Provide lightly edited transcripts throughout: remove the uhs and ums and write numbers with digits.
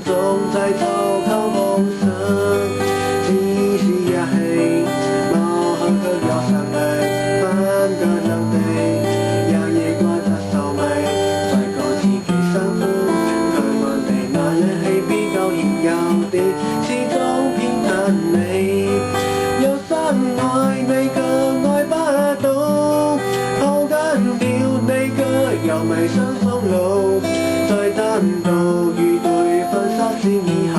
總在投靠夢想，天是也係貌合卻又神秘，翻個兩地也夜掛着愁眉，再個自己辛苦，佢愛地那樣係比較顯有啲，始終偏袒你，有心愛你卻愛不到，抱緊了你卻又未想鬆路，再單獨與對方失戀以後，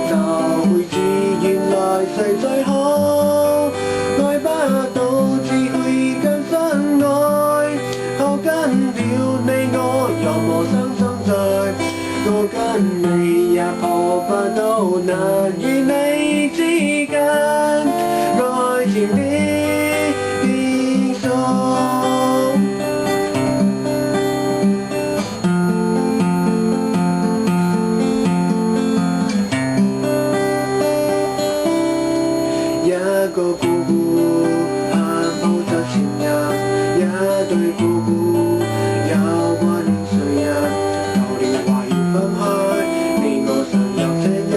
就會知原來誰最好，愛不到只會更深愛，抱緊了你我又無心相聚，我跟你也抱不到難與你之間愛情的變數。一個姑姑盼抱着前任，一對姑姑有掛念誰人，舊年話要分開，你我常有這因，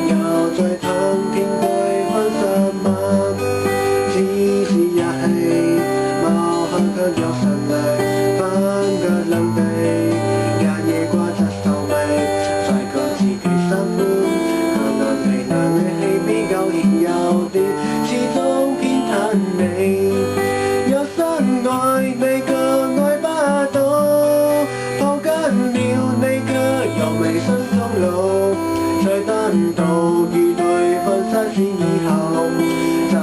又再談天對方10萬，只是也係貌合卻又神秘，翻個兩地也夜掛着愁眉，再覺自己心寬，可能係那樣係比較顯有啲，始終偏袒你，有心愛你卻愛不到，抱緊了你卻又未想終老，再單獨與對方失戀以後，就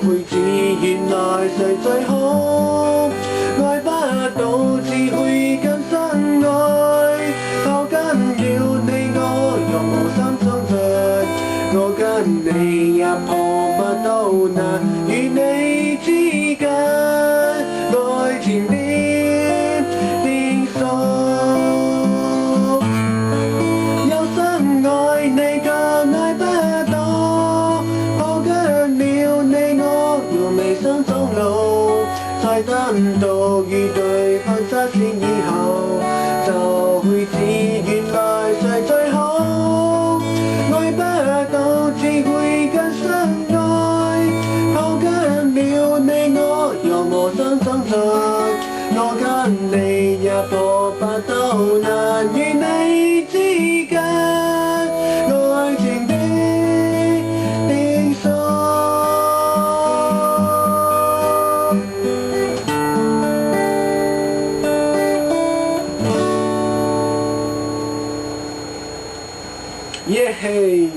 會知原來誰最好，愛不到只會更深愛，抱緊了你我又無心相聚，我跟你也抱不到那與你之間愛情的變數，有心愛你卻愛不到，抱緊了你我又未想終老，再單獨與對方失戀以後，就會知原來誰最好，愛不到只會更深愛，抱緊了你我又無心相聚，我跟你也抱不到難與你之間愛情的變數。耶嘿！